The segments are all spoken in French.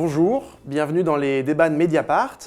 Bonjour, bienvenue dans les débats de Mediapart.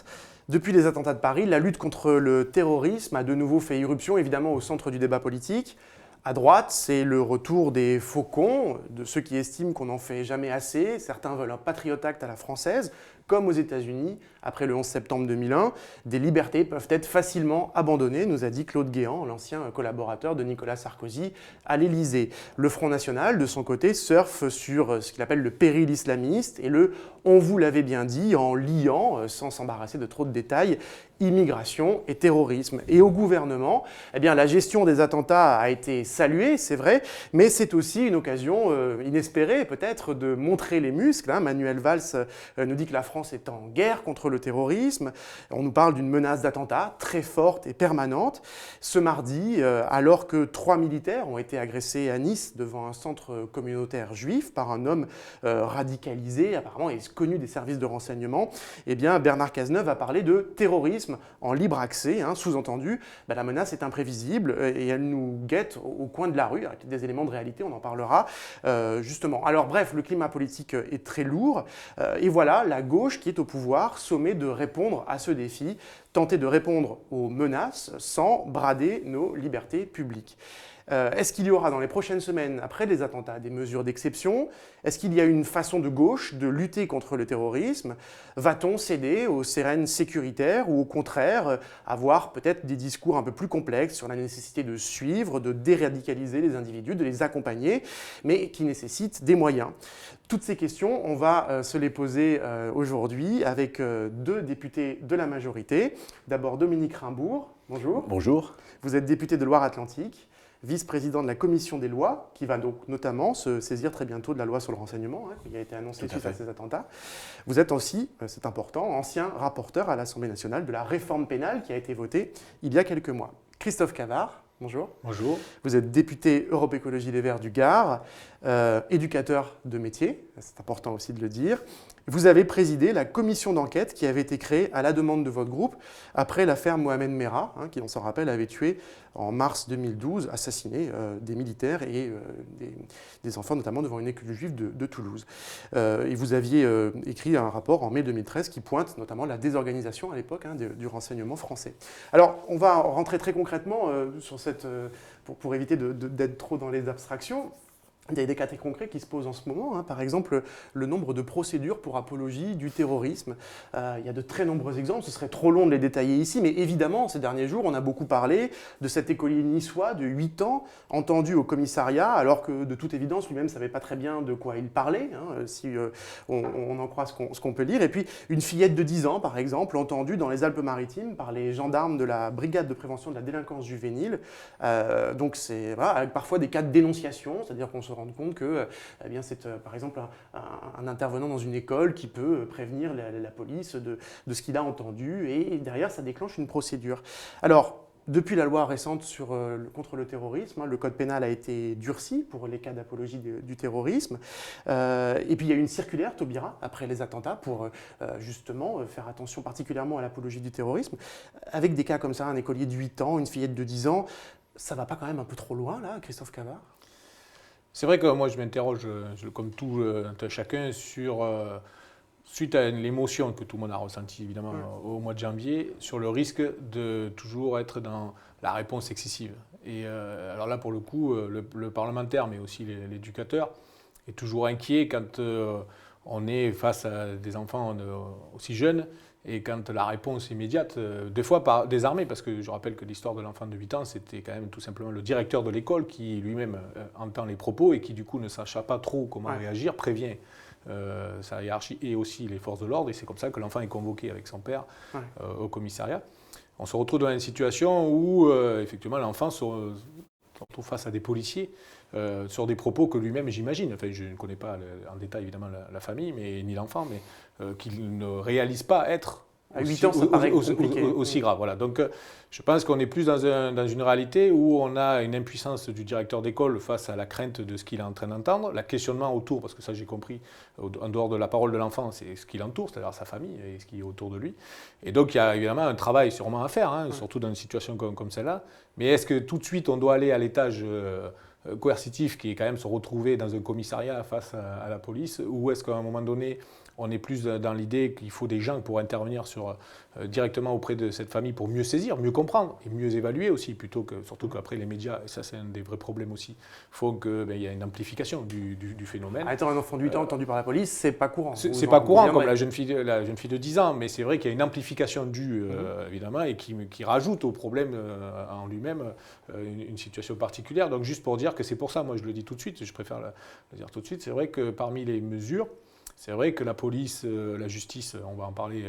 Depuis les attentats de Paris, la lutte contre le terrorisme a de nouveau fait irruption, évidemment, au centre du débat politique. À droite, c'est le retour des faucons, de ceux qui estiment qu'on n'en fait jamais assez. Certains veulent un Patriot Act à la française, comme aux États-Unis, après le 11 septembre 2001. Des libertés peuvent être facilement abandonnées, nous a dit Claude Guéant, l'ancien collaborateur de Nicolas Sarkozy à l'Élysée. Le Front National, de son côté, surfe sur ce qu'il appelle le péril islamiste et le « on vous l'avait bien dit » en liant, sans s'embarrasser de trop de détails, immigration et terrorisme. Et au gouvernement, eh bien, la gestion des attentats a été saluée, c'est vrai, mais c'est aussi une occasion inespérée peut-être de montrer les muscles. Manuel Valls nous dit que la France est en guerre contre le terrorisme. On nous parle d'une menace d'attentat très forte et permanente. Ce mardi, alors que 3 militaires ont été agressés à Nice devant un centre communautaire juif par un homme radicalisé, apparemment et connu des services de renseignement, eh bien, Bernard Cazeneuve a parlé de terrorisme en libre accès, sous-entendu, la menace est imprévisible et elle nous guette au coin de la rue, avec des éléments de réalité, on en parlera justement. Alors bref, le climat politique est très lourd et voilà la gauche qui est au pouvoir sommet de répondre à ce défi, tenter de répondre aux menaces sans brader nos libertés publiques. Est-ce qu'il y aura dans les prochaines semaines, après les attentats, des mesures d'exception? Est-ce qu'il y a une façon de gauche de lutter contre le terrorisme? Va-t-on céder aux sirènes sécuritaires ou au contraire avoir peut-être des discours un peu plus complexes sur la nécessité de suivre, de déradicaliser les individus, de les accompagner, mais qui nécessitent des moyens? Toutes ces questions, on va se les poser aujourd'hui avec deux députés de la majorité. D'abord Dominique Raimbourg, bonjour. Bonjour. Vous êtes député de Loire-Atlantique, vice-président de la commission des lois, qui va donc notamment se saisir très bientôt de la loi sur le renseignement, qui a été annoncée suite à ces attentats. Vous êtes aussi, c'est important, ancien rapporteur à l'Assemblée nationale de la réforme pénale qui a été votée il y a quelques mois. Christophe Cavard, bonjour. Bonjour. Vous êtes député Europe Écologie Les Verts du Gard, éducateur de métier, c'est important aussi de le dire. Vous avez présidé la commission d'enquête qui avait été créée à la demande de votre groupe après l'affaire Mohamed Merah, qui, on s'en rappelle, avait tué en mars 2012, assassiné des militaires et des enfants, notamment devant une école juive de Toulouse. Et vous aviez écrit un rapport en mai 2013 qui pointe notamment la désorganisation à l'époque du renseignement français. Alors, on va rentrer très concrètement sur cette, pour éviter d'être trop dans les abstractions. Il y a des cas très concrets qui se posent en ce moment. Par exemple, le nombre de procédures pour apologie du terrorisme. Il y a de très nombreux exemples. Ce serait trop long de les détailler ici, mais évidemment, ces derniers jours, on a beaucoup parlé de cet écolier niçois de 8 ans, entendu au commissariat, alors que de toute évidence, lui-même ne savait pas très bien de quoi il parlait, si on en croit ce qu'on peut lire. Et puis, une fillette de 10 ans, par exemple, entendue dans les Alpes-Maritimes par les gendarmes de la brigade de prévention de la délinquance juvénile. Donc, c'est avec parfois des cas de dénonciation, c'est-à-dire qu'on se rendre compte que c'est par exemple un intervenant dans une école qui peut prévenir la police de ce qu'il a entendu et derrière ça déclenche une procédure. Alors, depuis la loi récente contre le terrorisme, le code pénal a été durci pour les cas d'apologie du terrorisme. Et puis il y a eu une circulaire Taubira après les attentats pour justement faire attention particulièrement à l'apologie du terrorisme. Avec des cas comme ça, un écolier de 8 ans, une fillette de 10 ans, ça va pas quand même un peu trop loin là, Christophe Cavard ? C'est vrai que moi je m'interroge, comme tout chacun, suite à l'émotion que tout le monde a ressentie évidemment au mois de janvier, sur le risque de toujours être dans la réponse excessive. Et alors là pour le coup, le parlementaire mais aussi l'éducateur est toujours inquiet quand on est face à des enfants aussi jeunes. Et quand la réponse immédiate, des fois par désarmé, parce que je rappelle que l'histoire de l'enfant de 8 ans, c'était quand même tout simplement le directeur de l'école qui lui-même entend les propos et qui du coup ne sachant pas trop comment réagir, prévient sa hiérarchie et aussi les forces de l'ordre. Et c'est comme ça que l'enfant est convoqué avec son père au commissariat. On se retrouve dans une situation où effectivement l'enfant se retrouve face à des policiers sur des propos que lui-même j'imagine, enfin je ne connais pas en détail évidemment la famille ni l'enfant, mais qu'il ne réalise pas être à 8 ans, ça paraît aussi grave. Voilà. Donc je pense qu'on est plus dans une réalité où on a une impuissance du directeur d'école face à la crainte de ce qu'il est en train d'entendre, la questionnement autour, parce que ça j'ai compris, en dehors de la parole de l'enfant, c'est ce qui l'entoure, c'est-à-dire sa famille et ce qui est autour de lui. Et donc il y a évidemment un travail sûrement à faire, surtout dans une situation comme celle-là. Mais est-ce que tout de suite on doit aller à l'étage coercitif qui est quand même se retrouver dans un commissariat face à la police, ou est-ce qu'à un moment donné, on est plus dans l'idée qu'il faut des gens pour intervenir directement auprès de cette famille pour mieux saisir, mieux comprendre et mieux évaluer aussi, surtout qu'après les médias, et ça c'est un des vrais problèmes aussi, faut qu'il y ait une amplification du phénomène. Étant un enfant de 8 ans entendu par la police, c'est pas courant. C'est pas courant comme la jeune fille de 10 ans, mais c'est vrai qu'il y a une amplification due, évidemment, et qui rajoute au problème en lui-même une situation particulière. Donc juste pour dire que c'est pour ça, moi je le dis tout de suite, je préfère le dire tout de suite, c'est vrai que parmi les mesures, c'est vrai que la police, la justice, on va en parler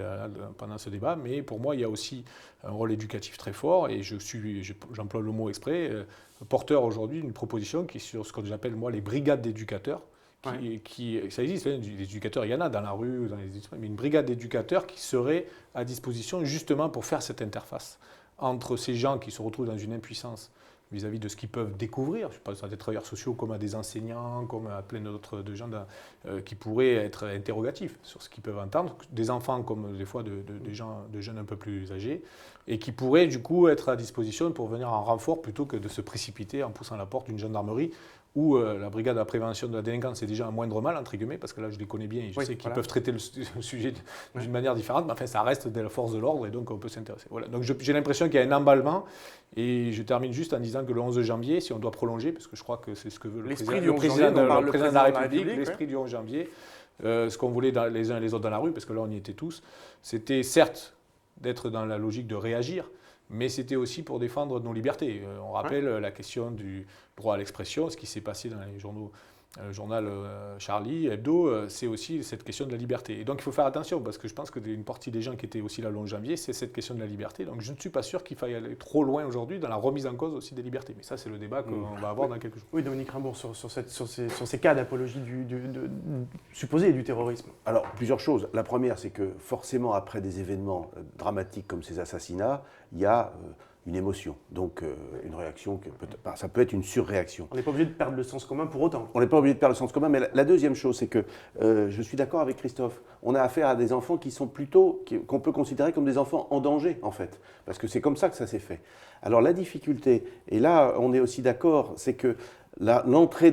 pendant ce débat, mais pour moi, il y a aussi un rôle éducatif très fort, et j'emploie le mot exprès, porteur aujourd'hui d'une proposition qui est sur ce que j'appelle moi les brigades d'éducateurs. Ça existe, hein, des éducateurs, il y en a dans la rue, mais une brigade d'éducateurs qui serait à disposition justement pour faire cette interface entre ces gens qui se retrouvent dans une impuissance vis-à-vis de ce qu'ils peuvent découvrir. Je pense à des travailleurs sociaux comme à des enseignants, comme à plein d'autres gens qui pourraient être interrogatifs sur ce qu'ils peuvent entendre, des enfants comme des fois de jeunes un peu plus âgés, et qui pourraient du coup être à disposition pour venir en renfort plutôt que de se précipiter en poussant la porte d'une gendarmerie où la brigade de la prévention de la délinquance c'est déjà un moindre mal, entre guillemets, parce que là je les connais bien et je sais qu'ils peuvent traiter le sujet d'une manière différente, mais enfin ça reste de la force de l'ordre et donc on peut s'intéresser. Voilà. Donc j'ai l'impression qu'il y a un emballement, et je termine juste en disant que le 11 janvier, si on doit prolonger, parce que je crois que c'est ce que veut le président de la République, l'esprit du 11 janvier, ce qu'on voulait les uns et les autres dans la rue, parce que là on y était tous, c'était certes d'être dans la logique de réagir, mais c'était aussi pour défendre nos libertés. On rappelle la question du droit à l'expression, ce qui s'est passé dans les journaux, le journal Charlie Hebdo, c'est aussi cette question de la liberté. Et donc il faut faire attention, parce que je pense qu'une partie des gens qui étaient aussi là le 11 janvier, c'est cette question de la liberté. Donc je ne suis pas sûr qu'il faille aller trop loin aujourd'hui dans la remise en cause aussi des libertés. Mais ça, c'est le débat qu'on va avoir dans quelques jours. Oui, Dominique Rimbourg, sur ces cas d'apologie supposée du terrorisme. Alors, plusieurs choses. La première, c'est que forcément, après des événements dramatiques comme ces assassinats, il y a une émotion, donc une réaction, ça peut être une surréaction. On n'est pas obligé de perdre le sens commun pour autant. On n'est pas obligé de perdre le sens commun, mais la deuxième chose, c'est que je suis d'accord avec Christophe, on a affaire à des enfants qui sont qu'on peut considérer comme des enfants en danger, en fait, parce que c'est comme ça que ça s'est fait. Alors la difficulté, et là on est aussi d'accord, c'est que l'entrée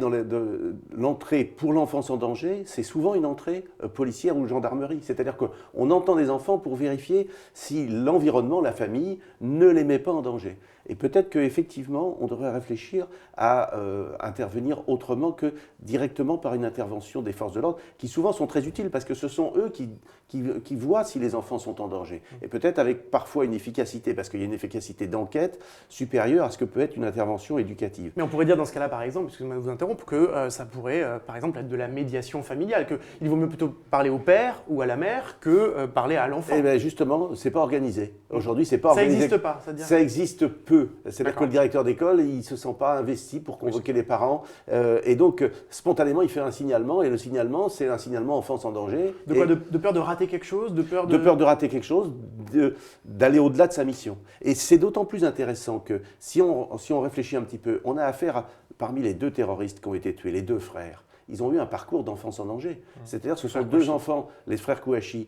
pour l'enfance en danger, c'est souvent une entrée policière ou gendarmerie. C'est-à-dire qu'on entend des enfants pour vérifier si l'environnement, la famille, ne les met pas en danger. Et peut-être qu'effectivement, on devrait réfléchir à intervenir autrement que directement par une intervention des forces de l'ordre, qui souvent sont très utiles, parce que ce sont eux qui voient si les enfants sont en danger. Et peut-être avec parfois une efficacité, parce qu'il y a une efficacité d'enquête supérieure à ce que peut être une intervention éducative. Mais on pourrait dire dans ce cas-là, par exemple, excusez-moi de vous interrompre, que ça pourrait, par exemple, être de la médiation familiale, qu'il vaut mieux plutôt parler au père ou à la mère que parler à l'enfant. Eh bien justement, c'est pas organisé. Aujourd'hui, c'est pas organisé. Ça n'existe pas, c'est-à-dire... Ça existe peu. C'est-à-dire que le directeur d'école, il ne se sent pas investi pour convoquer les parents. Et donc, spontanément, il fait un signalement. Et le signalement, c'est un signalement enfance en danger. De quoi ? De peur de rater quelque chose ? De peur de rater quelque chose, d'aller au-delà de sa mission. Et c'est d'autant plus intéressant que si on réfléchit un petit peu, on a affaire parmi les deux terroristes qui ont été tués, les deux frères. Ils ont eu un parcours d'enfance en danger. C'est-à-dire que ce sont deux enfants, les frères Kouachi.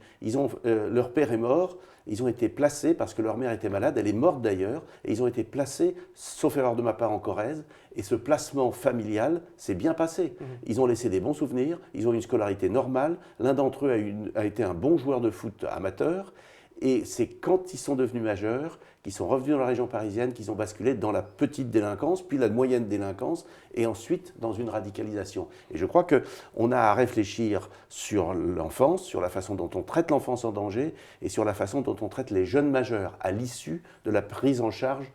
Leur père est mort. Ils ont été placés, parce que leur mère était malade, elle est morte d'ailleurs, et ils ont été placés, sauf erreur de ma part, en Corrèze. Et ce placement familial s'est bien passé. Ils ont laissé des bons souvenirs, ils ont eu une scolarité normale. L'un d'entre eux a été un bon joueur de foot amateur. Et c'est quand ils sont devenus majeurs, qu'ils sont revenus dans la région parisienne, qu'ils ont basculé dans la petite délinquance, puis la moyenne délinquance, et ensuite dans une radicalisation. Et je crois qu'on a à réfléchir sur l'enfance, sur la façon dont on traite l'enfance en danger, et sur la façon dont on traite les jeunes majeurs à l'issue de la prise en charge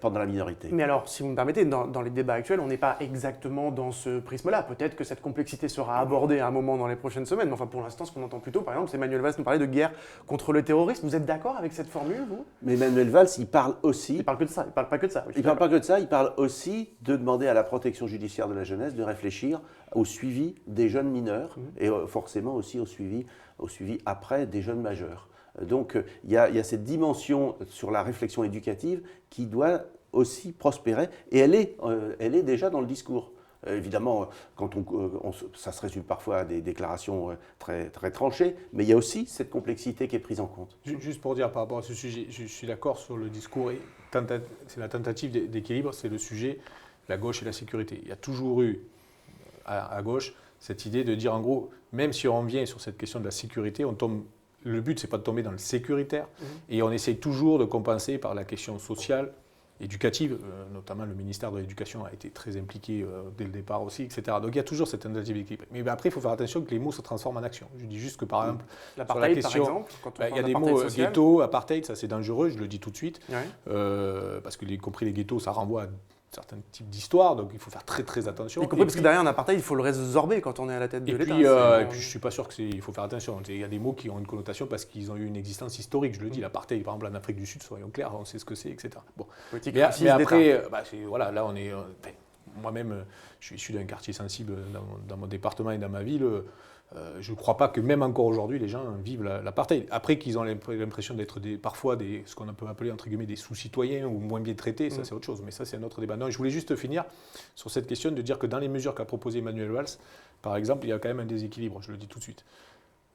pendant la minorité. Mais alors, si vous me permettez, dans les débats actuels, on n'est pas exactement dans ce prisme-là. Peut-être que cette complexité sera abordée à un moment dans les prochaines semaines. Mais enfin, pour l'instant, ce qu'on entend plutôt, par exemple, c'est Manuel Valls nous parler de guerre contre le terrorisme. Vous êtes d'accord avec cette formule, vous ? Mais Manuel Valls, il parle aussi... Il parle que de ça, il parle pas que de ça. Il parle pas que de ça, il parle aussi de demander à la protection judiciaire de la jeunesse de réfléchir au suivi des jeunes mineurs et forcément aussi au suivi après des jeunes majeurs. Donc il y a cette dimension sur la réflexion éducative qui doit aussi prospérer, et elle est déjà dans le discours. Évidemment, ça se résume parfois à des déclarations très, très tranchées, mais il y a aussi cette complexité qui est prise en compte. Juste pour dire par rapport à ce sujet, je suis d'accord sur le discours, et c'est la tentative d'équilibre, c'est le sujet. la gauche et la sécurité. Il y a toujours eu, à gauche, cette idée de dire, en gros, même si on vient sur cette question de la sécurité, le but, ce n'est pas de tomber dans le sécuritaire, et on essaye toujours de compenser par la question sociale, éducative, notamment le ministère de l'Éducation a été très impliqué dès le départ aussi, etc. Donc il y a toujours cette tentative d'équilibre. Mais après, il faut faire attention que les mots se transforment en action. Je dis juste que par exemple, sur la question, par exemple, quand on il y a parle des mots social. ghetto, apartheid, ça c'est dangereux, je le dis tout de suite, Ouais. parce que y compris les ghettos, ça renvoie à certains types d'histoires, donc il faut faire très très attention. Y compris parce que derrière un apartheid, il faut le résorber quand on est à la tête de l'État. Et puis je ne suis pas sûr qu'il faut faire attention. Il y a des mots qui ont une connotation parce qu'ils ont eu une existence historique. Je le dis, l'apartheid, par exemple, en Afrique du Sud, soyons clairs, on sait ce que c'est, etc. Bon. Politique Mais raciste après, d'État. voilà, là on est. Moi-même, je suis issu d'un quartier sensible dans mon département et dans ma ville. Je ne crois pas que même encore aujourd'hui, les gens vivent l'apartheid. Après qu'ils ont l'impression d'être parfois ce qu'on peut appeler entre guillemets des sous-citoyens ou moins bien traités, ça c'est autre chose. Mais ça c'est un autre débat. Non, je voulais juste finir sur cette question de dire que dans les mesures qu'a proposé Manuel Valls, par exemple, il y a quand même un déséquilibre, je le dis tout de suite.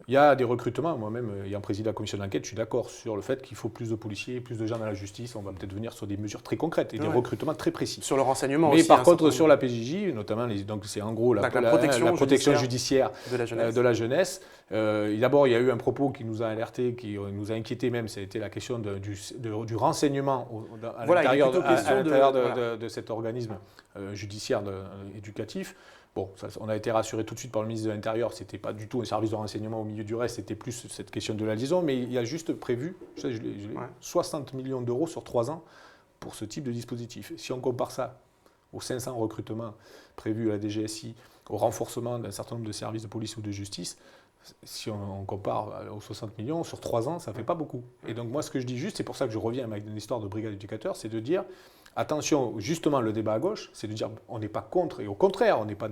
Il y a des recrutements, moi-même, ayant présidé la commission d'enquête, je suis d'accord sur le fait qu'il faut plus de policiers, plus de gens dans la justice. On va peut-être venir sur des mesures très concrètes et des recrutements très précis. Sur le renseignement Mais aussi. par contre, sur la PJJ, notamment, donc c'est en gros la protection judiciaire de la jeunesse. D'abord, il y a eu un propos qui nous a alertés, qui nous a inquiétés même, c'était la question du renseignement à l'intérieur de cet organisme judiciaire éducatif. Bon, on a été rassuré tout de suite par le ministre de l'Intérieur, ce n'était pas du tout un service de renseignement au milieu du reste, c'était plus cette question de la liaison, mais il y a juste prévu, 60 millions d'euros sur 3 ans pour ce type de dispositif. Si on compare ça aux 500 recrutements prévus à la DGSI, au renforcement d'un certain nombre de services de police ou de justice, si on compare aux 60 millions, sur 3 ans, ça ne fait pas beaucoup. Et donc moi, ce que je dis juste, c'est pour ça que je reviens avec une histoire de brigade d'éducateurs, c'est de dire, attention, justement, le débat à gauche, c'est de dire on n'est pas contre, et au contraire, on n'est pas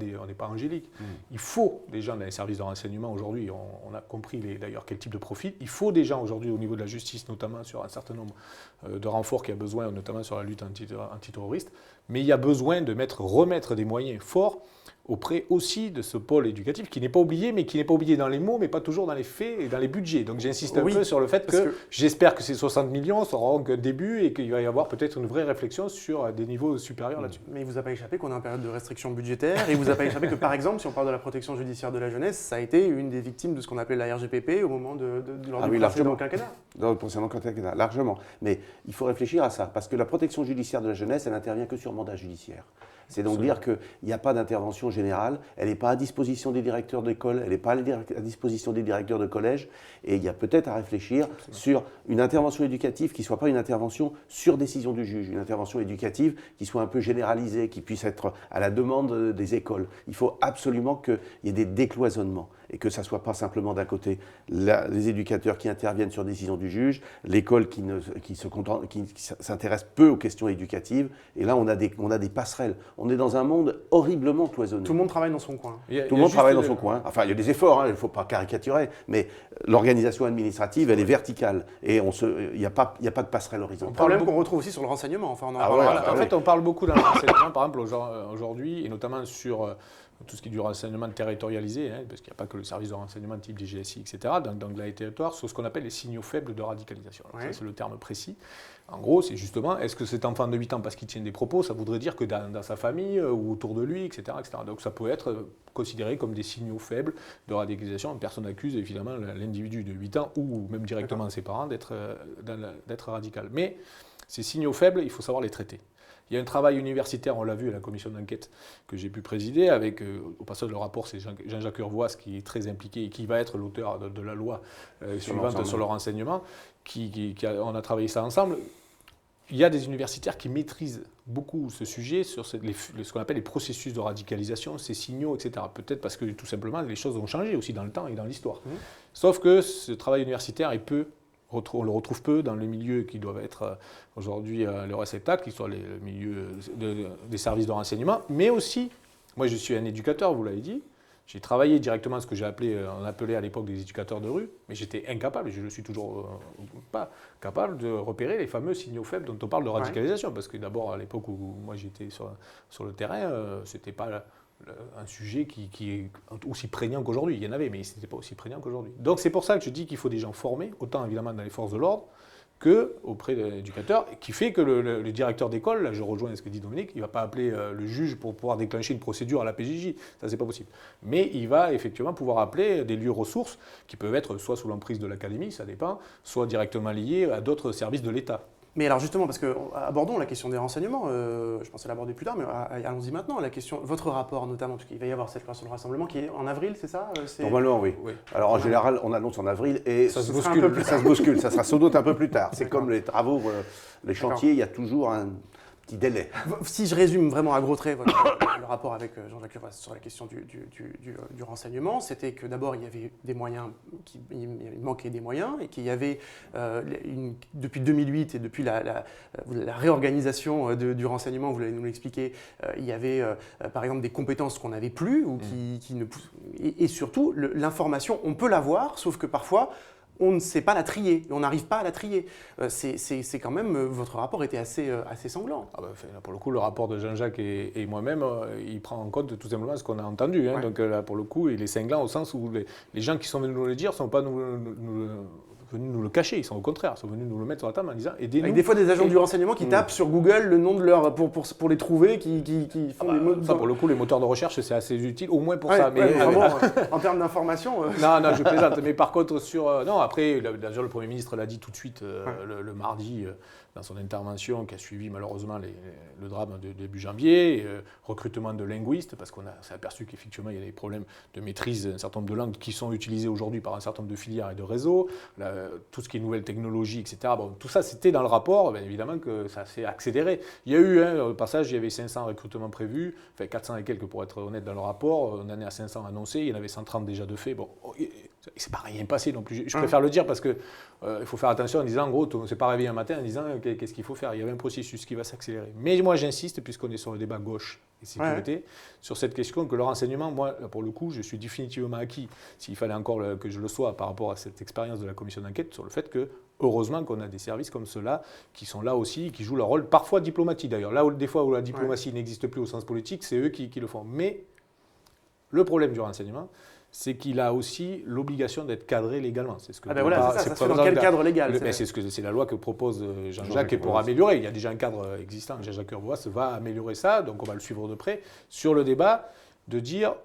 angélique. Il faut des gens dans les services de renseignement aujourd'hui, on a compris d'ailleurs quel type de profil. Il faut des gens aujourd'hui au niveau de la justice, notamment sur un certain nombre de renforts qu'il y a besoin, notamment sur la lutte antiterroriste. Mais il y a besoin de remettre des moyens forts auprès aussi de ce pôle éducatif qui n'est pas oublié, mais qui n'est pas oublié dans les mots, mais pas toujours dans les faits et dans les budgets. Donc j'insiste un peu sur le fait que j'espère que ces 60 millions seront qu'un début et qu'il va y avoir peut-être une vraie réflexion sur des niveaux supérieurs là-dessus. Mais il ne vous a pas échappé qu'on est en période de restriction budgétaire et il ne vous a pas échappé que, par exemple, si on parle de la protection judiciaire de la jeunesse, ça a été une des victimes de ce qu'on appelait la RGPP au moment lors du précédent quinquennat. Dans le précédent quinquennat, largement. Mais il faut réfléchir à ça, parce que la protection judiciaire de la jeunesse, elle n'intervient que sur mandat judiciaire. C'est donc dire qu'il n'y a pas d'intervention générale, elle n'est pas à disposition des directeurs d'école, elle n'est pas à disposition des directeurs de collège, et il y a peut-être à réfléchir sur une intervention éducative qui ne soit pas une intervention sur décision du juge, une intervention éducative qui soit un peu généralisée, qui puisse être à la demande des écoles. Il faut absolument qu'il y ait des décloisonnements et que ça ne soit pas simplement d'un côté les éducateurs qui interviennent sur décision du juge, l'école qui s'intéresse peu aux questions éducatives, et là on a des passerelles. On est dans un monde horriblement cloisonné. Tout le monde travaille dans son coin. Tout le monde travaille dans son coin. Enfin, il y a des efforts, il ne faut pas caricaturer, mais l'organisation administrative, elle est verticale, et il n'y a pas de passerelle horizontale. Un problème qu'on retrouve aussi sur le renseignement. Enfin, en fait, on parle beaucoup dans le renseignement, par exemple, aujourd'hui, et notamment sur tout ce qui est du renseignement territorialisé, parce qu'il n'y a pas que le service de renseignement type DGSI, etc., donc là, les territoires, sur ce qu'on appelle les signaux faibles de radicalisation. Alors, ça, c'est le terme précis. En gros, c'est justement, est-ce que cet enfant de 8 ans, parce qu'il tient des propos, ça voudrait dire que dans sa famille ou autour de lui, etc., etc. Donc ça peut être considéré comme des signaux faibles de radicalisation. Personne n'accuse évidemment l'individu de 8 ans ou même directement ses parents d'être radical. Mais ces signaux faibles, il faut savoir les traiter. Il y a un travail universitaire, on l'a vu à la commission d'enquête que j'ai pu présider, avec, au passage, le rapport, c'est Jean-Jacques Urvoas qui est très impliqué et qui va être l'auteur de la loi suivante sur le renseignement. On a travaillé ça ensemble. Il y a des universitaires qui maîtrisent beaucoup ce sujet sur ce qu'on appelle les processus de radicalisation, ces signaux, etc. Peut-être parce que tout simplement, les choses ont changé aussi dans le temps et dans l'histoire. Sauf que ce travail universitaire est on le retrouve peu dans les milieux qui doivent être aujourd'hui le réceptacle, qui sont les milieux des services de renseignement, mais aussi, moi je suis un éducateur, vous l'avez dit, j'ai travaillé directement ce que on appelait à l'époque des éducateurs de rue, mais j'étais incapable, et je ne le suis toujours pas capable de repérer les fameux signaux faibles dont on parle de radicalisation, parce que d'abord à l'époque où moi j'étais sur le terrain, c'était pas un sujet qui est aussi prégnant qu'aujourd'hui. Il y en avait, mais ce n'était pas aussi prégnant qu'aujourd'hui. Donc c'est pour ça que je dis qu'il faut des gens formés, autant évidemment dans les forces de l'ordre qu'auprès de l'éducateur, qui fait que le directeur d'école, là je rejoins ce que dit Dominique, il ne va pas appeler le juge pour pouvoir déclencher une procédure à la PJJ, ça c'est pas possible. Mais il va effectivement pouvoir appeler des lieux ressources qui peuvent être soit sous l'emprise de l'académie, ça dépend, soit directement liés à d'autres services de l'État. Mais alors justement, parce que abordons la question des renseignements, je pensais l'aborder plus tard, mais allons-y maintenant, la question, votre rapport notamment, parce qu'il va y avoir cette création de rassemblement qui est en avril, c'est ça? Normalement, oui. Alors en général, on annonce en avril et ça se bouscule. Ça se bouscule, ça sera sans doute un peu plus tard. C'est comme les travaux, les chantiers, il y a toujours un petit délai. Si je résume vraiment à gros traits le rapport avec Jean-Jacques Urvoas sur la question du renseignement, c'était que d'abord il y avait des moyens, il manquait des moyens et qu'il y avait, depuis 2008 et depuis la réorganisation du renseignement, vous l'avez nous l'expliqué, il y avait par exemple des compétences qu'on n'avait plus ou et surtout l'information, on peut l'avoir, sauf que parfois, on ne sait pas la trier, on n'arrive pas à la trier. C'est quand même, votre rapport était assez sanglant. Pour le coup, le rapport de Jean-Jacques et moi-même, il prend en compte tout simplement ce qu'on a entendu. Ouais. Donc là, pour le coup, il est cinglant au sens où les gens qui sont venus nous le dire ne sont pas venus nous le cacher, ils sont au contraire, ils sont venus nous le mettre sur la table en disant aidez-nous. Avec des fois des agents du renseignement qui tapent sur Google le nom de leur pour les trouver, qui font des mots. Ça, pour le coup, les moteurs de recherche, c'est assez utile, au moins pour Ouais, ça. Mais vraiment, en termes d'information. Non, je plaisante. Mais par contre, non, après, déjà, le Premier ministre l'a dit tout de suite le mardi dans son intervention qui a suivi malheureusement le drame de début janvier, recrutement de linguistes, parce qu'on s'est aperçu qu'effectivement, il y a des problèmes de maîtrise d'un certain nombre de langues qui sont utilisées aujourd'hui par un certain nombre de filières et de réseaux, tout ce qui est nouvelles technologies, etc. Bon, tout ça, c'était dans le rapport, bien évidemment que ça s'est accéléré. Il y a eu, au passage, il y avait 500 recrutements prévus, enfin 400 et quelques pour être honnête dans le rapport, on en est à 500 annoncés, il y en avait 130 déjà de fait. Bon, c'est pas rien passé non plus. Je préfère le dire parce que il faut faire attention en disant, en gros, on ne s'est pas réveillé un matin en disant qu'est-ce qu'il faut faire. Il y avait un processus qui va s'accélérer. Mais moi, j'insiste, puisqu'on est sur le débat gauche et sécurité, sur cette question que le renseignement, moi, pour le coup, je suis définitivement acquis, s'il fallait encore que je le sois par rapport à cette expérience de la commission d'enquête, sur le fait que, heureusement qu'on a des services comme ceux-là qui sont là aussi, qui jouent leur rôle, parfois diplomatique d'ailleurs. Là où des fois où la diplomatie n'existe plus au sens politique, c'est eux qui le font. Mais le problème du renseignement, c'est qu'il a aussi l'obligation d'être cadré légalement. C'est ce que ça se fait dans quel cadre légal? C'est la loi que propose Jean-Jacques et pour améliorer. Il y a déjà un cadre existant. Jean-Jacques Urvoas va améliorer ça, donc on va le suivre de près. Sur le débat, de dire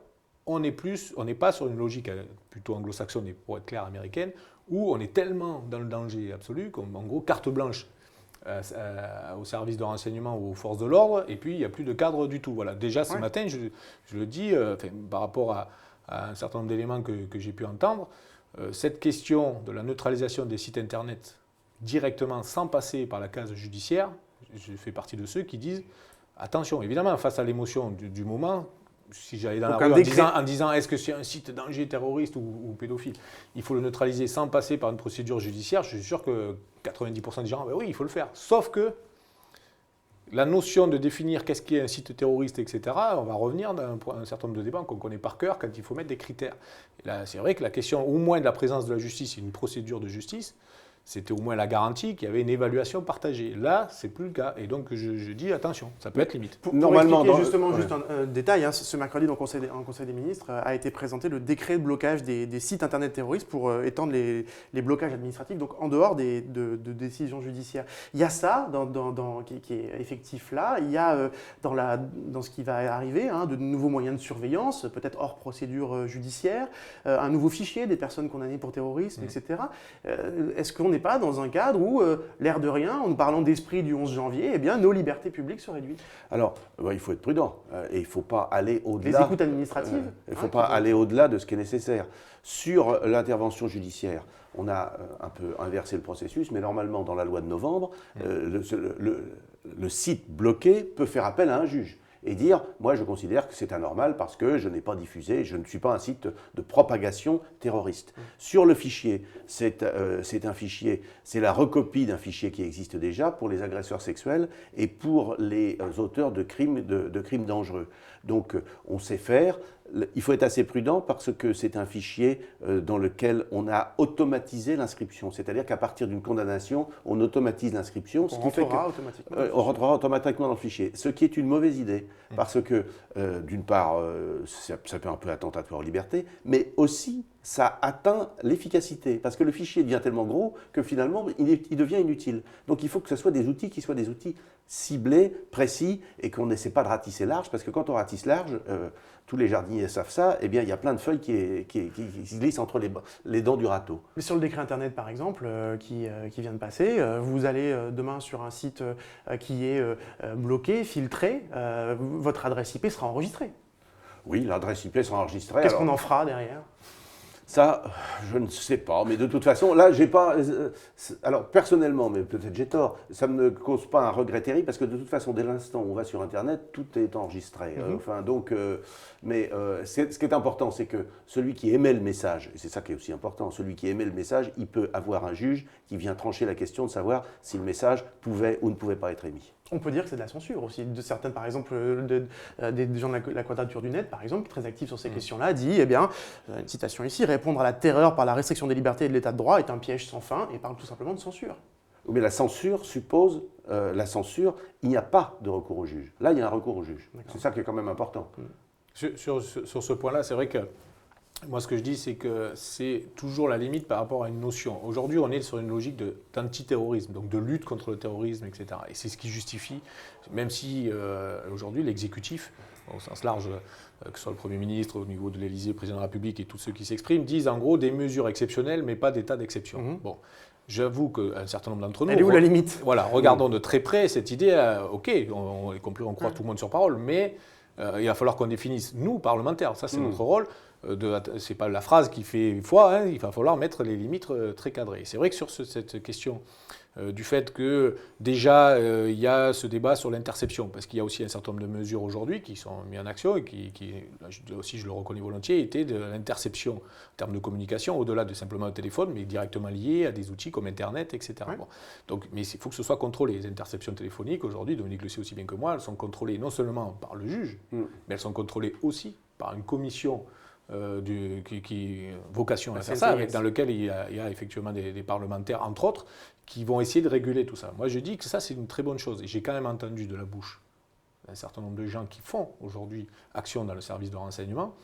on n'est pas sur une logique plutôt anglo-saxonne et pour être clair américaine, où on est tellement dans le danger absolu qu'en gros, carte blanche au service de renseignement ou aux forces de l'ordre, et puis il n'y a plus de cadre du tout. Voilà. Déjà ce matin, je le dis, par rapport à un certain nombre d'éléments que j'ai pu entendre, cette question de la neutralisation des sites internet directement sans passer par la case judiciaire, je fais partie de ceux qui disent attention, évidemment, face à l'émotion du moment, si j'allais dans la rue en disant est-ce que c'est un site danger terroriste ou pédophile, il faut le neutraliser sans passer par une procédure judiciaire, je suis sûr que 90% des gens, oui, il faut le faire. Sauf que la notion de définir qu'est-ce qu'est un site terroriste, etc., on va revenir dans un certain nombre de débats qu'on connaît par cœur quand il faut mettre des critères. Et là, c'est vrai que la question, au moins de la présence de la justice, une procédure de justice, c'était au moins la garantie qu'il y avait une évaluation partagée. Là, c'est plus le cas. Et donc, je dis attention, ça peut être limite. Pour expliquer justement juste un détail, ce mercredi, en Conseil des ministres, a été présenté le décret de blocage des sites internet terroristes pour étendre les blocages administratifs, donc en dehors de décisions judiciaires. Il y a ça qui est effectif là. Il y a dans ce qui va arriver de nouveaux moyens de surveillance, peut-être hors procédure judiciaire, un nouveau fichier des personnes condamnées pour terrorisme, etc. Est-ce qu'on n'est pas dans un cadre où, l'air de rien, en nous parlant d'esprit du 11 janvier, eh bien, nos libertés publiques se réduisent? Alors, il faut être prudent et il ne faut pas aller au-delà. Les écoutes administratives il ne faut pas aller au-delà de ce qui est nécessaire. Sur l'intervention judiciaire, on a un peu inversé le processus, mais normalement, dans la loi de novembre, le site bloqué peut faire appel à un juge et dire « moi je considère que c'est anormal parce que je n'ai pas diffusé, je ne suis pas un site de propagation terroriste ». Sur le fichier, c'est un fichier, c'est la recopie d'un fichier qui existe déjà pour les agresseurs sexuels et pour les auteurs de crimes dangereux. Donc on sait faire. Il faut être assez prudent parce que c'est un fichier dans lequel on a automatisé l'inscription. C'est-à-dire qu'à partir d'une condamnation, on automatise l'inscription. On rentrera automatiquement dans le fichier. Ce qui est une mauvaise idée parce que, d'une part, ça peut un peu attentatoire aux libertés, mais aussi ça atteint l'efficacité. Parce que le fichier devient tellement gros que finalement, il devient inutile. Donc il faut que ce soit des outils qui soient des outils ciblés, précis, et qu'on n'essaie pas de ratisser large, parce que quand on ratisse large, tous les jardiniers savent ça, eh bien il y a plein de feuilles qui se glissent entre les dents du râteau. Mais sur le décret Internet, par exemple, qui vient de passer, vous allez demain sur un site qui est bloqué, filtré, votre adresse IP sera enregistrée. Oui, l'adresse IP sera enregistrée. Qu'est-ce qu'on en fera derrière ? Ça, je ne sais pas, mais de toute façon, là, j'ai pas. Alors, personnellement, mais peut-être j'ai tort, ça ne me cause pas un regret terrible, parce que de toute façon, dès l'instant où on va sur Internet, tout est enregistré. Enfin, donc, ce qui est important, c'est que celui qui émet le message, et c'est ça qui est aussi important, celui qui émet le message, il peut avoir un juge qui vient trancher la question de savoir si le message pouvait ou ne pouvait pas être émis. On peut dire que c'est de la censure aussi. De certaines, par exemple, des gens de la Quadrature du Net, par exemple, qui est très actif sur ces questions-là, dit, eh bien, une citation ici, répondre à la terreur par la restriction des libertés et de l'état de droit est un piège sans fin et parle tout simplement de censure. Mais la censure suppose, il n'y a pas de recours au juge. Là, il y a un recours au juge. C'est ça qui est quand même important. Sur ce point-là, c'est vrai que moi, ce que je dis, c'est que c'est toujours la limite par rapport à une notion. Aujourd'hui, on est sur une logique d'antiterrorisme, donc de lutte contre le terrorisme, etc. Et c'est ce qui justifie, même si aujourd'hui, l'exécutif, au sens large, que ce soit le Premier ministre, au niveau de l'Élysée, le Président de la République et tous ceux qui s'expriment, disent en gros des mesures exceptionnelles, mais pas d'état d'exception. Bon, j'avoue qu'un certain nombre d'entre nous… Elle est où la limite ? Voilà, regardons de très près cette idée. Ok, on croit tout le monde sur parole, mais il va falloir qu'on définisse, nous, parlementaires, ça c'est notre rôle. C'est pas la phrase qui fait foi, hein, il va falloir mettre les limites très cadrées. C'est vrai que sur cette question du fait que déjà il y a ce débat sur l'interception, parce qu'il y a aussi un certain nombre de mesures aujourd'hui qui sont mises en action et qui aussi, je le reconnais volontiers, étaient de l'interception en termes de communication, au-delà de simplement le téléphone, mais directement liées à des outils comme Internet, etc. Ouais. Bon. Donc, mais il faut que ce soit contrôlé. Les interceptions téléphoniques, aujourd'hui, Dominique le sait aussi bien que moi, elles sont contrôlées non seulement par le juge, mais elles sont contrôlées aussi par une commission qui vocation à faire ça, dans lequel il y a effectivement des parlementaires, entre autres, qui vont essayer de réguler tout ça. Moi, je dis que ça, c'est une très bonne chose. Et j'ai quand même entendu de la bouche d'un certain nombre de gens qui font aujourd'hui action dans le service de renseignement,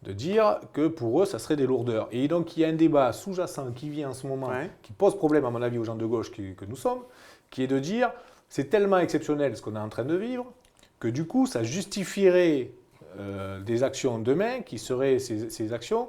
de dire que pour eux, ça serait des lourdeurs. Et donc, il y a un débat sous-jacent qui vient en ce moment, qui pose problème, à mon avis, aux gens de gauche que nous sommes, qui est de dire c'est tellement exceptionnel ce qu'on est en train de vivre, que du coup, ça justifierait des actions demain qui seraient ces actions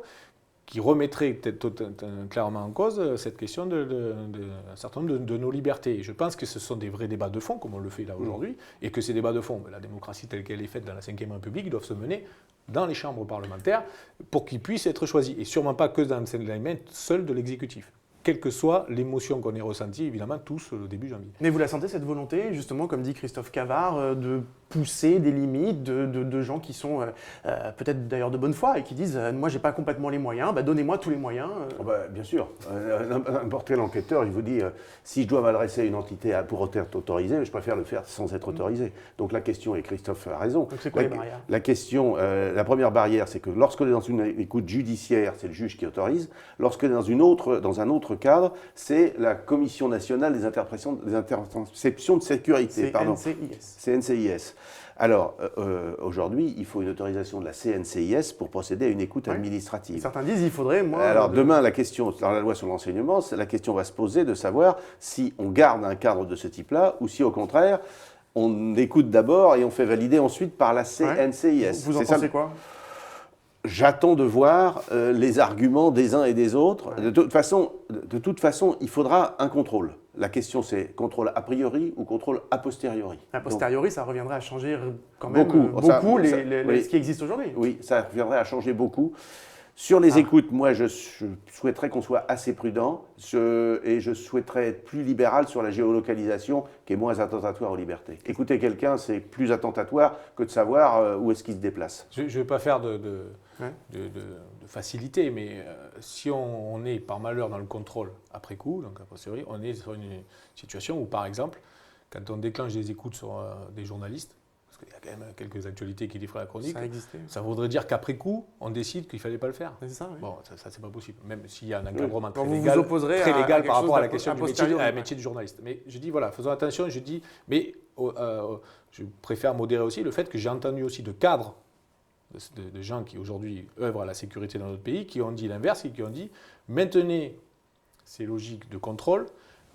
qui remettraient peut-être clairement en cause cette question un certain nombre de nos libertés. Et je pense que ce sont des vrais débats de fond, comme on le fait là aujourd'hui, et que ces débats de fond, la démocratie telle qu'elle est faite dans la Ve République, doivent se mener dans les chambres parlementaires pour qu'ils puissent être choisis, et sûrement pas que dans les mains seules de l'exécutif. Quelle que soit l'émotion qu'on ait ressentie, évidemment, tous au début janvier. Mais vous la sentez, cette volonté, justement, comme dit Christophe Cavard, de pousser des limites de gens qui sont peut-être d'ailleurs de bonne foi et qui disent moi, j'ai pas complètement les moyens, donnez-moi tous les moyens. Bien sûr. N'importe quel enquêteur, il vous dit si je dois m'adresser à une entité pour être autorisé, je préfère le faire sans être autorisé. Donc la question, et Christophe a raison. Donc c'est quoi les barrières ? La question, la première barrière, c'est que lorsque on est dans une écoute judiciaire, c'est le juge qui autorise. Lorsque dans un autre cadre, c'est la Commission nationale des interceptions de sécurité. C'est NCIS. Alors, aujourd'hui, il faut une autorisation de la CNCIS pour procéder à une écoute administrative. Certains disent qu'il faudrait, demain, la question, dans la loi sur l'enseignement, la question va se poser de savoir si on garde un cadre de ce type-là ou si, au contraire, on écoute d'abord et on fait valider ensuite par la CNCIS. Vous en pensez quoi ? J'attends de voir les arguments des uns et des autres. De toute façon, il faudra un contrôle. La question, c'est contrôle a priori ou contrôle a posteriori. A posteriori, ça reviendrait à changer quand même beaucoup ce qui existe aujourd'hui. Oui, ça reviendrait à changer beaucoup. Sur les écoutes, moi, je souhaiterais qu'on soit assez prudent et je souhaiterais être plus libéral sur la géolocalisation qui est moins attentatoire aux libertés. Écouter quelqu'un, c'est plus attentatoire que de savoir où est-ce qu'il se déplace. Je ne vais pas faire de facilité, mais si on est par malheur dans le contrôle après coup, donc a posteriori, on est sur une situation où, par exemple, quand on déclenche des écoutes sur des journalistes, parce qu'il y a quand même quelques actualités qui défraient la chronique, ça voudrait dire qu'après coup, on décide qu'il ne fallait pas le faire. C'est ça, oui. Bon, ça c'est pas possible, même s'il y a un encadrement très légal par rapport à la question du métier du journaliste. Mais je dis, voilà, faisons attention, je préfère modérer aussi le fait que j'ai entendu aussi de cadres de gens qui aujourd'hui œuvrent à la sécurité dans notre pays, qui ont dit l'inverse et qui ont dit maintenez ces logiques de contrôle,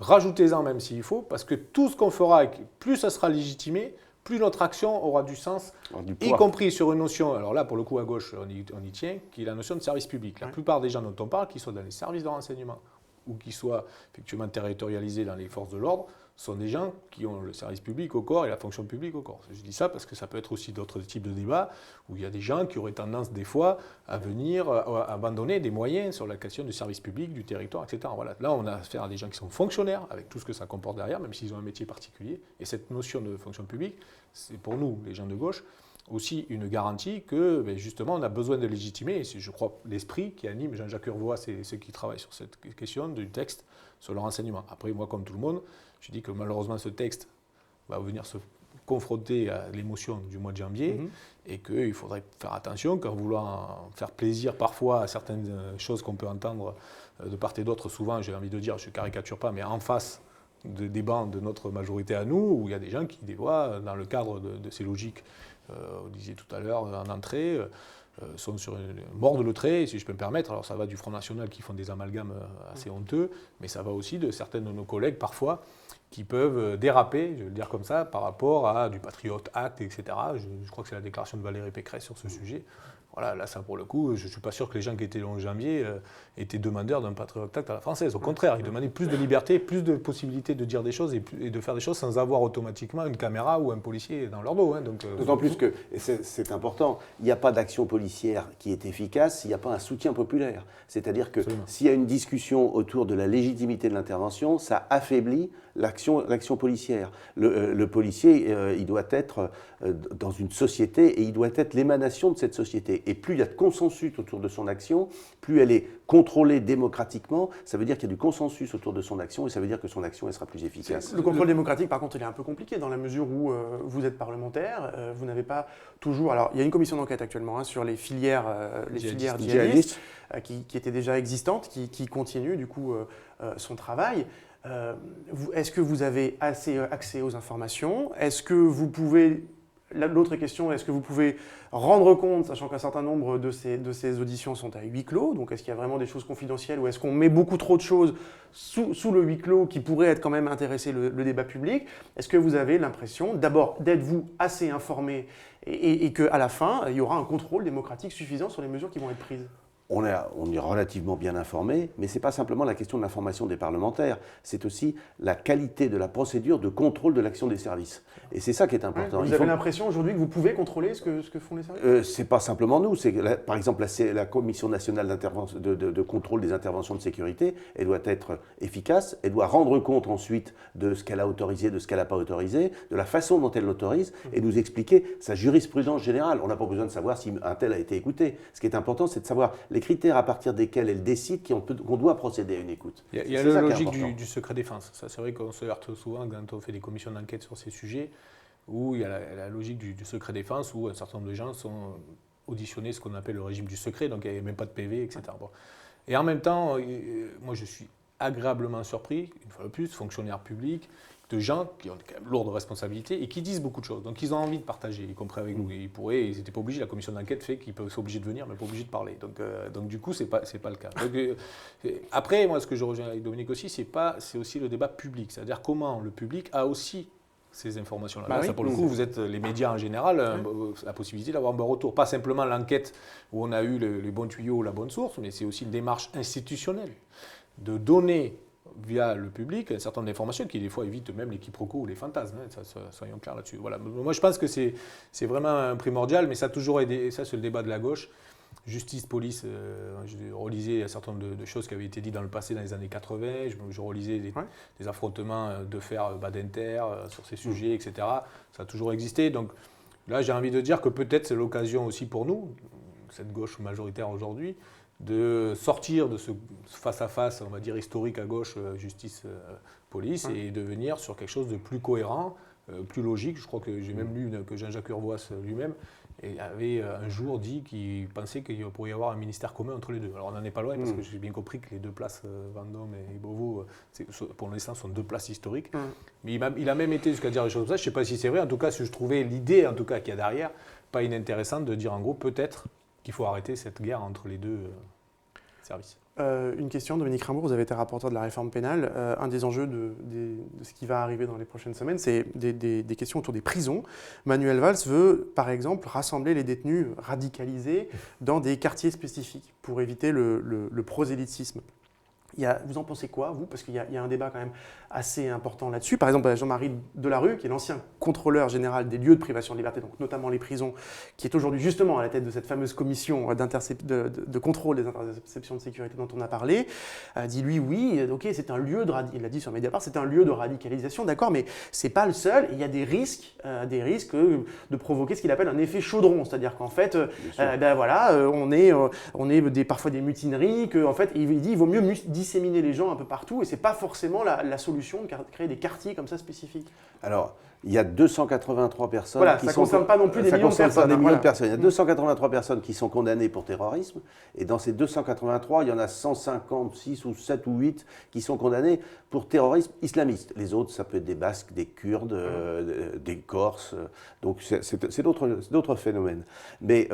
rajoutez-en même s'il faut, parce que tout ce qu'on fera, plus ça sera légitimé, plus notre action aura du sens, y compris sur une notion, alors là pour le coup à gauche on y tient, qui est la notion de service public. La plupart des gens dont on parle, qu'ils soient dans les services de renseignement ou qu'ils soient effectivement territorialisés dans les forces de l'ordre, sont des gens qui ont le service public au corps et la fonction publique au corps. Je dis ça parce que ça peut être aussi d'autres types de débats où il y a des gens qui auraient tendance des fois à venir abandonner des moyens sur la question du service public, du territoire, etc. Voilà. Là, on a affaire à des gens qui sont fonctionnaires avec tout ce que ça comporte derrière, même s'ils ont un métier particulier. Et cette notion de fonction publique, c'est pour nous, les gens de gauche, aussi une garantie que justement on a besoin de légitimer, et c'est je crois l'esprit qui anime Jean-Jacques Urvoas et ceux qui travaillent sur cette question du texte sur le renseignement. Après moi comme tout le monde, je dis que malheureusement ce texte va venir se confronter à l'émotion du mois de janvier et qu'il faudrait faire attention qu'en voulant faire plaisir parfois à certaines choses qu'on peut entendre de part et d'autre, souvent j'ai envie de dire, je ne caricature pas, mais en face des bancs de notre majorité à nous, où il y a des gens qui, des fois, dans le cadre de ces logiques, vous disiez tout à l'heure, en entrée, sont sur une mort de le trait, si je peux me permettre. Alors ça va du Front National qui font des amalgames assez honteux, mais ça va aussi de certains de nos collègues, parfois, qui peuvent déraper, je vais le dire comme ça, par rapport à du Patriot Act, etc. Je crois que c'est la déclaration de Valérie Pécresse sur ce sujet. Voilà, là, ça pour le coup, je ne suis pas sûr que les gens qui étaient le 11 janvier étaient demandeurs d'un Patriot Act à la française. Au contraire, ils demandaient plus de liberté, plus de possibilités de dire des choses et de faire des choses sans avoir automatiquement une caméra ou un policier dans leur dos. Hein, d'autant plus que, et c'est important, il n'y a pas d'action policière qui est efficace s'il n'y a pas un soutien populaire. C'est-à-dire que s'il y a une discussion autour de la légitimité de l'intervention, ça affaiblit l'action policière. Le policier, il doit être dans une société et il doit être l'émanation de cette société. Et plus il y a de consensus autour de son action, plus elle est contrôlée démocratiquement, ça veut dire qu'il y a du consensus autour de son action et ça veut dire que son action elle sera plus efficace. Le contrôle démocratique, par contre, il est un peu compliqué dans la mesure où vous êtes parlementaire, vous n'avez pas toujours... Alors, il y a une commission d'enquête actuellement sur les filières djihadistes qui étaient déjà existantes, qui continuent du coup son travail. Est-ce que vous avez assez accès aux informations? Est-ce que vous pouvez... L'autre question, est-ce que vous pouvez rendre compte, sachant qu'un certain nombre de ces auditions sont à huis clos, donc est-ce qu'il y a vraiment des choses confidentielles ou est-ce qu'on met beaucoup trop de choses sous le huis clos qui pourraient être quand même intéresser le débat public? Est-ce que vous avez l'impression, d'abord, d'être vous assez informé et qu'à la fin, il y aura un contrôle démocratique suffisant sur les mesures qui vont être prises? On est relativement bien informé, mais ce n'est pas simplement la question de l'information des parlementaires, c'est aussi la qualité de la procédure de contrôle de l'action des services. Et c'est ça qui est important. Vous avez l'impression aujourd'hui que vous pouvez contrôler ce que font les services? Ce n'est pas simplement nous, par exemple la Commission nationale de contrôle des interventions de sécurité, elle doit être efficace, elle doit rendre compte ensuite de ce qu'elle a autorisé, de ce qu'elle n'a pas autorisé, de la façon dont elle l'autorise, et nous expliquer sa jurisprudence générale. On n'a pas besoin de savoir si un tel a été écouté. Ce qui est important, c'est de savoir les critères à partir desquels elle décide qu'on doit procéder à une écoute. Il y a la logique du secret défense. Ça, c'est vrai qu'on se heurte souvent quand on fait des commissions d'enquête sur ces sujets, où il y a la logique du secret défense, où un certain nombre de gens sont auditionnés, ce qu'on appelle le régime du secret, donc il n'y a même pas de PV, etc. Bon. Et en même temps, moi je suis agréablement surpris, une fois de plus, fonctionnaires publics, de gens qui ont quand même lourdes responsabilités et qui disent beaucoup de choses. Donc ils ont envie de partager, y compris avec nous. Et ils n'étaient pas obligés, la commission d'enquête fait qu'ils peuvent s'obliger de venir, mais pas obligés de parler. Donc du coup, c'est pas le cas. Donc, après, moi, ce que je rejoins avec Dominique aussi, c'est aussi le débat public. C'est-à-dire comment le public a aussi ces informations-là. Là, ça, pour le coup, vous êtes les médias en général, la possibilité d'avoir un bon retour. Pas simplement l'enquête où on a eu les bons tuyaux ou la bonne source, mais c'est aussi une démarche institutionnelle de donner via le public un certain nombre d'informations qui des fois évitent même les quiproquos ou les fantasmes, soyons clairs là-dessus. Voilà. Moi je pense que c'est vraiment primordial, mais ça a toujours aidé, ça c'est le débat de la gauche. Justice, police, je relisais un certain nombre de choses qui avaient été dites dans le passé, dans les années 80, je relisais des affrontements de fer Badinter sur ces sujets, etc. Ça a toujours existé, donc là j'ai envie de dire que peut-être c'est l'occasion aussi pour nous, cette gauche majoritaire aujourd'hui, de sortir de ce face-à-face, on va dire, historique à gauche, justice-police, et de venir sur quelque chose de plus cohérent, plus logique. Je crois que j'ai même lu que Jean-Jacques Urvoas lui-même avait un jour dit qu'il pensait qu'il pourrait y avoir un ministère commun entre les deux. Alors on n'en est pas loin, parce que j'ai bien compris que les deux places, Vendôme et Beauvau, pour l'instant, sont deux places historiques. Mais il a même été jusqu'à dire des choses comme ça. Je ne sais pas si c'est vrai, en tout cas, si je trouvais l'idée en tout cas, qu'il y a derrière, pas inintéressant de dire en gros peut-être qu'il faut arrêter cette guerre entre les deux services. Une question, Dominique Rimbaud, vous avez été rapporteur de la réforme pénale. Un des enjeux de ce qui va arriver dans les prochaines semaines, c'est des questions autour des prisons. Manuel Valls veut, par exemple, rassembler les détenus radicalisés dans des quartiers spécifiques pour éviter le prosélytisme. Vous en pensez quoi, vous? Parce qu'il y a un débat quand même assez important là-dessus. Par exemple, Jean-Marie Delarue, qui est l'ancien contrôleur général des lieux de privation de liberté, donc notamment les prisons, qui est aujourd'hui justement à la tête de cette fameuse commission de contrôle des interceptions de sécurité dont on a parlé, dit lui, oui, ok, c'est un lieu il l'a dit sur Mediapart, c'est un lieu de radicalisation, d'accord, mais c'est pas le seul. Il y a des risques de provoquer ce qu'il appelle un effet chaudron, c'est-à-dire qu'en fait, on est parfois des mutineries, qu'en fait, il dit, il vaut mieux disséminer les gens un peu partout, et c'est pas forcément la solution de créer des quartiers comme ça spécifiques. Alors, il y a 283 personnes qui sont... Ça ne concerne pas non plus des millions de personnes. Il y a 283 personnes qui sont condamnées pour terrorisme, et dans ces 283, il y en a 156 ou 7 ou 8 qui sont condamnés pour terrorisme islamiste. Les autres, ça peut être des Basques, des Kurdes, des Corses, donc c'est d'autres phénomènes. Mais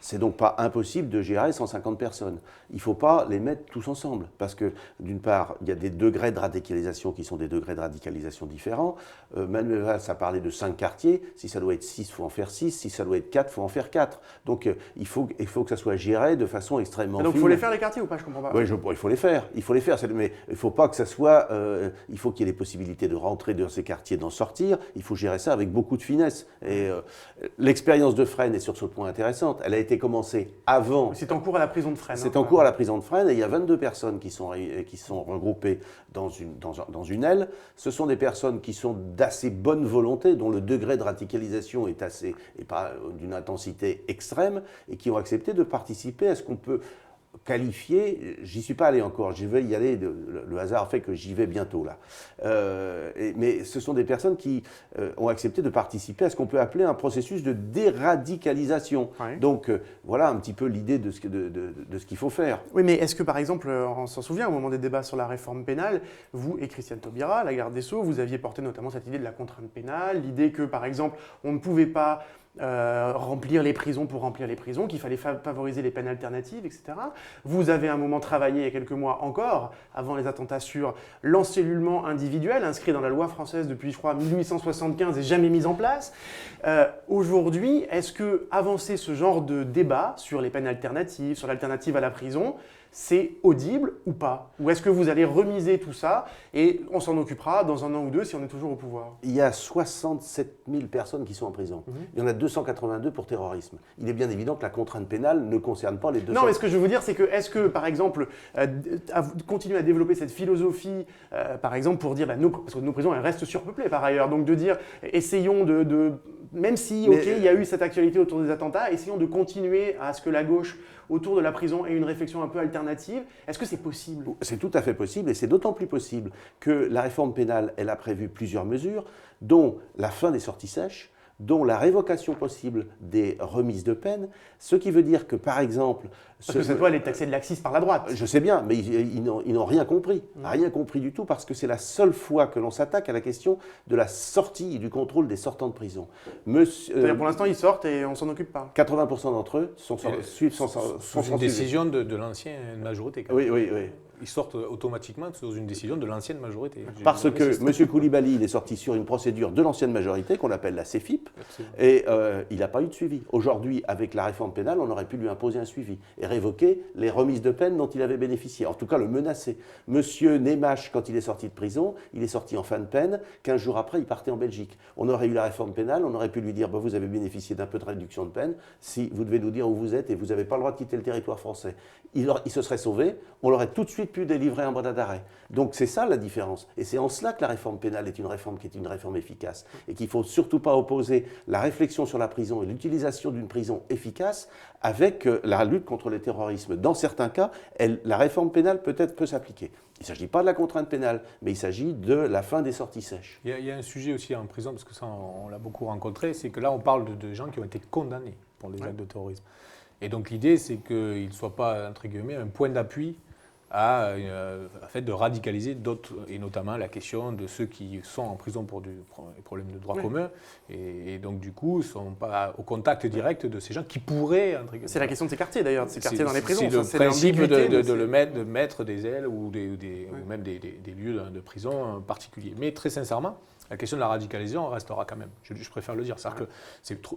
c'est donc pas impossible de gérer 150 personnes. Il ne faut pas les mettre tous ensemble, parce que d'une part, il y a des degrés de radicalisation qui sont des degrés de radicalisation différents. Manuel Valls a parlé de 5 quartiers. Si ça doit être 6, il faut en faire 6. Si ça doit être 4, il faut en faire 4. Donc il faut que ça soit géré de façon extrêmement fine. Donc il faut les faire les quartiers ou pas? Je comprends pas. Oui, il faut les faire. Mais il ne faut pas que ça soit... il faut qu'il y ait les possibilités de rentrer dans ces quartiers, d'en sortir. Il faut gérer ça avec beaucoup de finesse. Et l'expérience de Fresnes est sur ce point intéressante. Elle a été commencée avant... C'est en cours à la prison de Fresnes. C'est en cours à la prison de Fresnes, et il y a 22 personnes qui sont regroupées dans une aile. Ce sont des personnes qui sont d'assez bonne volonté, dont le degré de radicalisation est pas d'une intensité extrême, et qui ont accepté de participer à ce qu'on peut qualifié, j'y suis pas allé encore, j'y vais y aller, le hasard fait que j'y vais bientôt là. Mais ce sont des personnes qui ont accepté de participer à ce qu'on peut appeler un processus de déradicalisation. Ouais. Donc voilà un petit peu l'idée de ce qu'il faut faire. Oui, mais est-ce que par exemple, on s'en souvient au moment des débats sur la réforme pénale, vous et Christiane Taubira, la garde des Sceaux, vous aviez porté notamment cette idée de la contrainte pénale, l'idée que par exemple on ne pouvait pas remplir les prisons pour remplir les prisons, qu'il fallait favoriser les peines alternatives, etc. Vous avez à un moment travaillé, il y a quelques mois encore, avant les attentats, sur l'encellulement individuel, inscrit dans la loi française depuis, je crois, 1875 et jamais mis en place. Aujourd'hui, est-ce que avancer ce genre de débat sur les peines alternatives, sur l'alternative à la prison, c'est audible ou pas? Ou est-ce que vous allez remiser tout ça et on s'en occupera dans un an ou deux si on est toujours au pouvoir? Il y a 67 000 personnes qui sont en prison. Il y en a 282 pour terrorisme. Il est bien évident que la contrainte pénale ne concerne pas les 200. Non, mais ce que je veux dire, c'est que, est-ce que, par exemple, continuer à développer cette philosophie, par exemple, pour dire, parce que nos prisons, elles restent surpeuplées par ailleurs, donc de dire, essayons même si, ok, il y a eu cette actualité autour des attentats, essayons de continuer à ce que la gauche, autour de la prison, ait une réflexion un peu alternative. Est-ce que c'est possible? C'est tout à fait possible, et c'est d'autant plus possible que la réforme pénale, elle a prévu plusieurs mesures, dont la fin des sorties sèches, dont la révocation possible des remises de peine, ce qui veut dire que, par exemple... Parce que cette loi, elle est taxée de laxisme par la droite. Je sais bien, mais ils n'ont rien compris. Rien compris du tout, parce que c'est la seule fois que l'on s'attaque à la question de la sortie et du contrôle des sortants de prison. C'est-à-dire, pour l'instant, ils sortent et on ne s'en occupe pas. 80% d'entre eux suivent sans une décision de l'ancienne majorité. Oui. Ils sortent automatiquement sous une décision de l'ancienne majorité. Parce que M. Koulibaly, il est sorti sur une procédure de l'ancienne majorité qu'on appelle la CEFIP, et il n'a pas eu de suivi. Aujourd'hui, avec la réforme pénale, on aurait pu lui imposer un suivi et révoquer les remises de peine dont il avait bénéficié, en tout cas le menacer. M. Nemache, quand il est sorti de prison, il est sorti en fin de peine, 15 jours après, il partait en Belgique. On aurait eu la réforme pénale, on aurait pu lui dire vous avez bénéficié d'un peu de réduction de peine, si vous devez nous dire où vous êtes et vous n'avez pas le droit de quitter le territoire français. Il se serait sauvé, on l'aurait tout de suite pu délivrer un mandat d'arrêt. Donc c'est ça la différence. Et c'est en cela que la réforme pénale est une réforme qui est une réforme efficace. Et qu'il ne faut surtout pas opposer la réflexion sur la prison et l'utilisation d'une prison efficace avec la lutte contre le terrorisme. Dans certains cas, la réforme pénale peut s'appliquer. Il ne s'agit pas de la contrainte pénale, mais il s'agit de la fin des sorties sèches. Il y a un sujet aussi en prison, parce que ça on l'a beaucoup rencontré, c'est que là on parle de gens qui ont été condamnés pour des actes de terrorisme. Et donc l'idée, c'est qu'il ne soit pas, entre guillemets, un point d'appui fait de radicaliser d'autres, et notamment la question de ceux qui sont en prison pour des problèmes de droit commun, et donc du coup ne sont pas au contact direct de ces gens qui pourraient... C'est la question de ces quartiers d'ailleurs, de ces quartiers dans les prisons. C'est le principe de mettre des ailes ou même des lieux de prison particuliers. Mais très sincèrement, la question de la radicalisation restera quand même. Je préfère le dire. C'est-à-dire que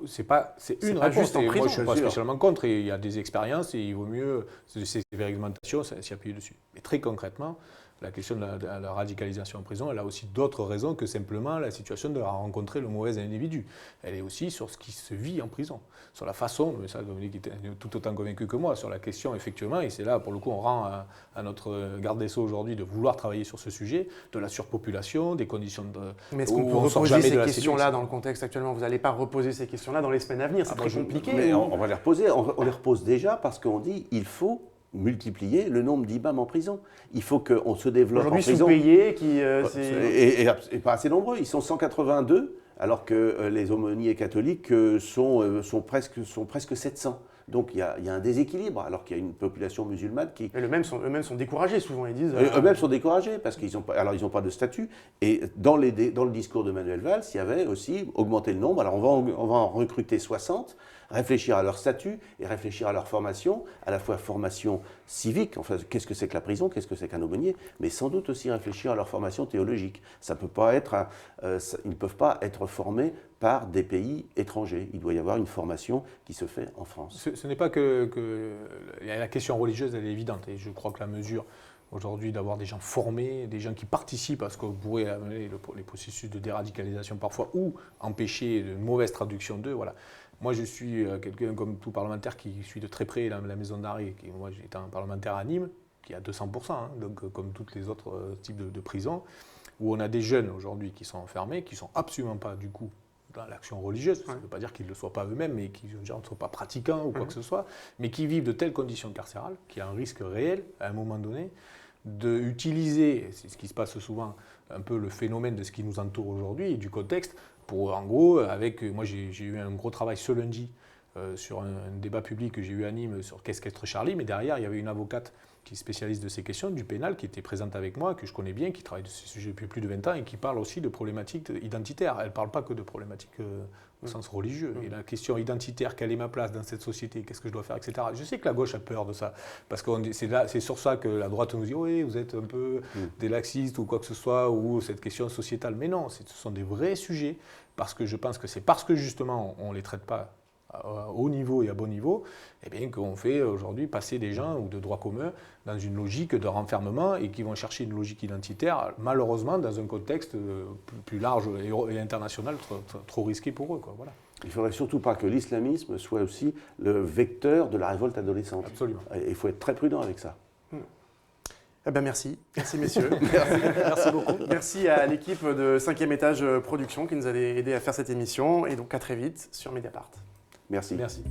c'est une réponse. Juste en prison, moi, je ne suis pas spécialement contre. Et il y a des expériences et il vaut mieux ces expérimentations s'y appuyer dessus. Mais très concrètement, la question de la radicalisation en prison, elle a aussi d'autres raisons que simplement la situation de rencontrer le mauvais individu. Elle est aussi sur ce qui se vit en prison, sur la façon, mais ça Dominique était tout autant convaincu que moi, sur la question effectivement, et c'est là pour le coup on rend à notre garde des Sceaux aujourd'hui de vouloir travailler sur ce sujet, de la surpopulation, des conditions de... Mais est-ce qu'on peut reposer ces questions-là dans le contexte actuellement? Vous n'allez pas reposer ces questions-là dans les semaines à venir, c'est très compliqué. Mais on va les reposer, on les repose déjà parce qu'on dit il faut multiplier le nombre d'imams en prison. Il faut qu'on se développe en prison. Aujourd'hui sous-payés, et pas assez nombreux. Ils sont 182, alors que les aumôniers catholiques sont presque 700. Donc il y a un déséquilibre, alors qu'il y a une population musulmane qui... Et eux-mêmes sont découragés souvent, ils disent... Eux-mêmes sont découragés, parce qu'ils n'ont pas de statut. Et dans le discours de Manuel Valls, il y avait aussi augmenter le nombre. Alors on va en recruter 60, réfléchir à leur statut et réfléchir à leur formation, à la fois formation civique, enfin qu'est-ce que c'est que la prison, qu'est-ce que c'est qu'un aumônier, mais sans doute aussi réfléchir à leur formation théologique. Ça peut pas être ils ne peuvent pas être formés par des pays étrangers. Il doit y avoir une formation qui se fait en France. Ce n'est pas que la question religieuse, elle est évidente, et je crois que la mesure aujourd'hui d'avoir des gens formés, des gens qui participent à ce qu'on pourrait amener les processus de déradicalisation parfois, ou empêcher de mauvaise traduction d'eux, voilà. Moi, je suis quelqu'un comme tout parlementaire qui suit de très près la maison d'arrêt. Moi, j'étais un parlementaire à Nîmes, qui est à 200%, hein, donc comme tous les autres types de prisons, où on a des jeunes aujourd'hui qui sont enfermés, qui ne sont absolument pas du coup dans l'action religieuse. Ça ne veut pas dire qu'ils ne le soient pas eux-mêmes, mais qu'ils ne soient pas pratiquants ou quoi que ce soit, mais qui vivent de telles conditions carcérales, qu'il y a un risque réel, à un moment donné, d'utiliser, c'est ce qui se passe souvent, un peu le phénomène de ce qui nous entoure aujourd'hui et du contexte, pour en gros, moi j'ai eu un gros travail ce lundi sur un débat public que j'ai eu à Nîmes sur qu'est-ce qu'être Charlie, mais derrière il y avait une avocate qui est spécialiste de ces questions, du pénal, qui était présente avec moi, que je connais bien, qui travaille de ces sujets depuis plus de 20 ans et qui parle aussi de problématiques identitaires. Elle ne parle pas que de problématiques au sens religieux. Et la question identitaire, quelle est ma place dans cette société, qu'est-ce que je dois faire, etc. Je sais que la gauche a peur de ça, parce que c'est sur ça que la droite nous dit « oui, vous êtes un peu des laxistes ou quoi que ce soit, ou cette question sociétale ». Mais non, ce sont des vrais sujets, parce que je pense que c'est parce que justement on ne les traite pas à haut niveau et à bon niveau, eh bien qu'on fait aujourd'hui passer des gens ou de droit commun dans une logique de renfermement et qui vont chercher une logique identitaire, malheureusement dans un contexte plus large et international trop risqué pour eux, quoi. Voilà. Il ne faudrait surtout pas que l'islamisme soit aussi le vecteur de la révolte adolescente. Absolument. Et il faut être très prudent avec ça. Eh ben merci messieurs. Merci beaucoup. Merci à l'équipe de 5e étage production qui nous a aidé à faire cette émission, et donc à très vite sur Mediapart. Merci. Merci.